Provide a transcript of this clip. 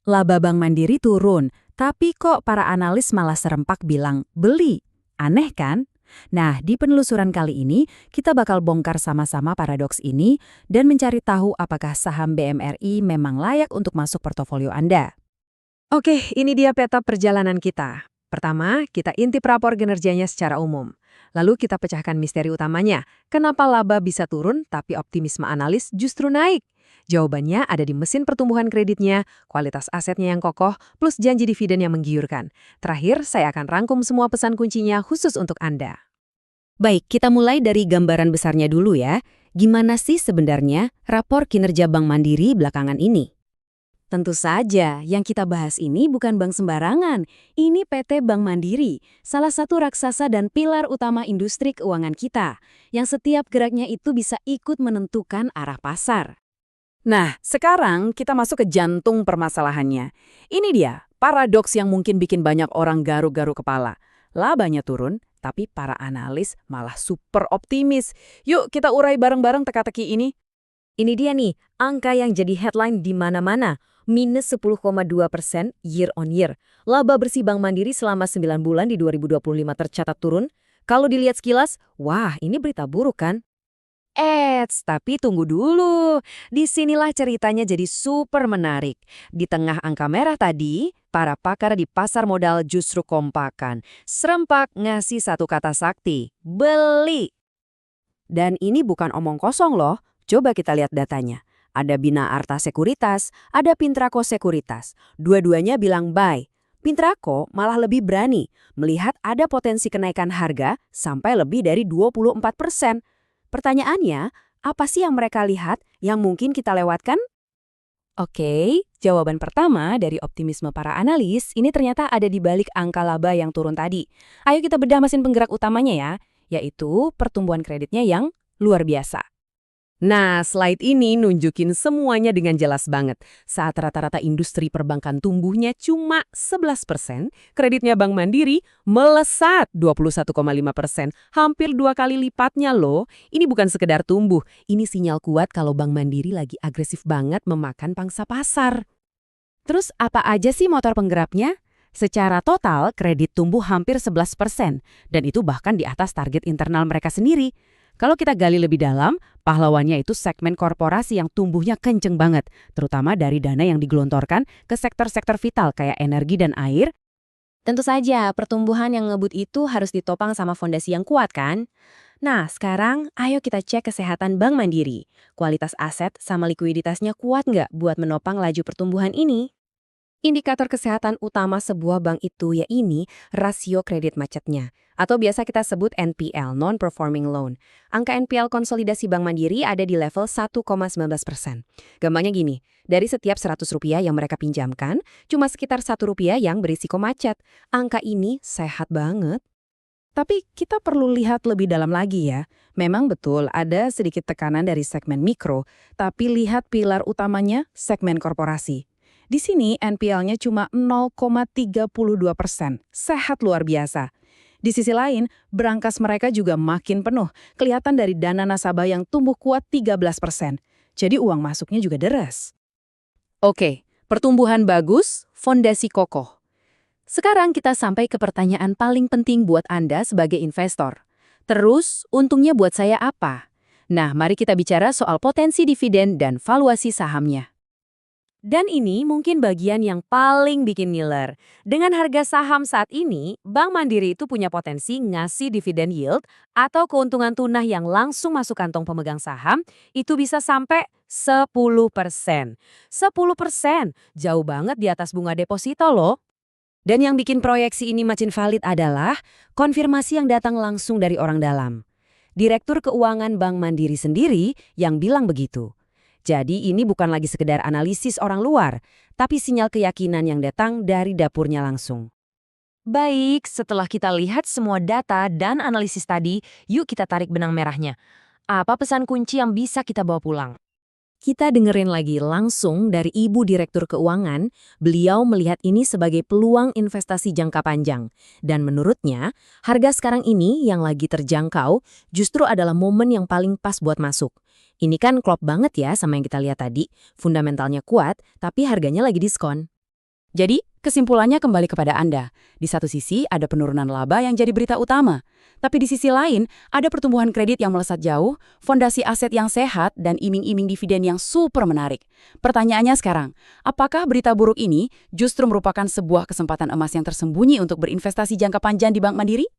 Laba Bank Mandiri turun, tapi kok para analis malah serempak bilang beli. Aneh kan? Nah, di penelusuran kali ini, kita bakal bongkar sama-sama paradoks ini dan mencari tahu apakah saham BMRI memang layak untuk masuk portofolio Anda. Oke, ini dia peta perjalanan kita. Pertama, kita intip rapor kinerjanya secara umum. Lalu kita pecahkan misteri utamanya, kenapa laba bisa turun tapi optimisme analis justru naik? Jawabannya ada di mesin pertumbuhan kreditnya, kualitas asetnya yang kokoh, plus janji dividen yang menggiurkan. Terakhir, saya akan rangkum semua pesan kuncinya khusus untuk Anda. Baik, kita mulai dari gambaran besarnya dulu ya. Gimana sih sebenarnya rapor kinerja Bank Mandiri belakangan ini? Tentu saja, yang kita bahas ini bukan bank sembarangan. Ini PT Bank Mandiri, salah satu raksasa dan pilar utama industri keuangan kita, yang setiap geraknya itu bisa ikut menentukan arah pasar. Nah, sekarang kita masuk ke jantung permasalahannya. Ini dia, paradoks yang mungkin bikin banyak orang garuk-garuk kepala. Labanya turun, tapi para analis malah super optimis. Yuk kita urai bareng-bareng teka-teki ini. Ini dia nih, angka yang jadi headline di mana-mana. Minus 10,2% year on year. Laba bersih Bank Mandiri selama 9 bulan di 2025 tercatat turun. Kalau dilihat sekilas, wah ini berita buruk kan? Tapi tunggu dulu. Disinilah ceritanya jadi super menarik. Di tengah angka merah tadi, para pakar di pasar modal justru kompakan. Serempak ngasih satu kata sakti, beli. Dan ini bukan omong kosong loh. Coba kita lihat datanya. Ada Bina Arta Sekuritas, ada Pintrako Sekuritas. Dua-duanya bilang buy. Pintrako malah lebih berani, melihat ada potensi kenaikan harga sampai lebih dari 24%. Pertanyaannya, apa sih yang mereka lihat yang mungkin kita lewatkan? Oke, jawaban pertama dari optimisme para analis ini ternyata ada di balik angka laba yang turun tadi. Ayo kita bedah mesin penggerak utamanya ya, yaitu pertumbuhan kreditnya yang luar biasa. Nah, slide ini nunjukin semuanya dengan jelas banget. Saat rata-rata industri perbankan tumbuhnya cuma 11%, kreditnya Bank Mandiri melesat 21,5%. Hampir 2 kali lipatnya loh. Ini bukan sekedar tumbuh, ini sinyal kuat kalau Bank Mandiri lagi agresif banget memakan pangsa pasar. Terus apa aja sih motor penggeraknya? Secara total, kredit tumbuh hampir 11%, dan itu bahkan di atas target internal mereka sendiri. Kalau kita gali lebih dalam, pahlawannya itu segmen korporasi yang tumbuhnya kenceng banget, terutama dari dana yang digelontorkan ke sektor-sektor vital kayak energi dan air. Tentu saja, pertumbuhan yang ngebut itu harus ditopang sama fondasi yang kuat kan? Nah, sekarang ayo kita cek kesehatan Bank Mandiri. Kualitas aset sama likuiditasnya kuat nggak buat menopang laju pertumbuhan ini? Indikator kesehatan utama sebuah bank itu yaitu rasio kredit macetnya, atau biasa kita sebut NPL, Non-Performing Loan. Angka NPL konsolidasi Bank Mandiri ada di level 1,19%. Gampangnya gini, dari setiap Rp100 yang mereka pinjamkan, cuma sekitar Rp1 yang berisiko macet. Angka ini sehat banget. Tapi kita perlu lihat lebih dalam lagi ya. Memang betul ada sedikit tekanan dari segmen mikro, tapi lihat pilar utamanya segmen korporasi. Di sini NPL-nya cuma 0,32%, sehat luar biasa. Di sisi lain, brankas mereka juga makin penuh, kelihatan dari dana nasabah yang tumbuh kuat 13%. Jadi uang masuknya juga deras. Oke, pertumbuhan bagus, fondasi kokoh. Sekarang kita sampai ke pertanyaan paling penting buat Anda sebagai investor. Terus, untungnya buat saya apa? Nah, mari kita bicara soal potensi dividen dan valuasi sahamnya. Dan ini mungkin bagian yang paling bikin ngiler. Dengan harga saham saat ini, Bank Mandiri itu punya potensi ngasih dividen yield atau keuntungan tunah yang langsung masuk kantong pemegang saham, itu bisa sampai 10%. 10%, jauh banget di atas bunga deposito loh. Dan yang bikin proyeksi ini makin valid adalah konfirmasi yang datang langsung dari orang dalam. Direktur Keuangan Bank Mandiri sendiri yang bilang begitu. Jadi ini bukan lagi sekedar analisis orang luar, tapi sinyal keyakinan yang datang dari dapurnya langsung. Baik, setelah kita lihat semua data dan analisis tadi, yuk kita tarik benang merahnya. Apa pesan kunci yang bisa kita bawa pulang? Kita dengerin lagi langsung dari Ibu Direktur Keuangan, beliau melihat ini sebagai peluang investasi jangka panjang. Dan menurutnya, harga sekarang ini yang lagi terjangkau justru adalah momen yang paling pas buat masuk. Ini kan klop banget ya sama yang kita lihat tadi, fundamentalnya kuat, tapi harganya lagi diskon. Jadi, kesimpulannya kembali kepada Anda. Di satu sisi, ada penurunan laba yang jadi berita utama. Tapi di sisi lain, ada pertumbuhan kredit yang melesat jauh, fondasi aset yang sehat, dan iming-iming dividen yang super menarik. Pertanyaannya sekarang, apakah berita buruk ini justru merupakan sebuah kesempatan emas yang tersembunyi untuk berinvestasi jangka panjang di Bank Mandiri?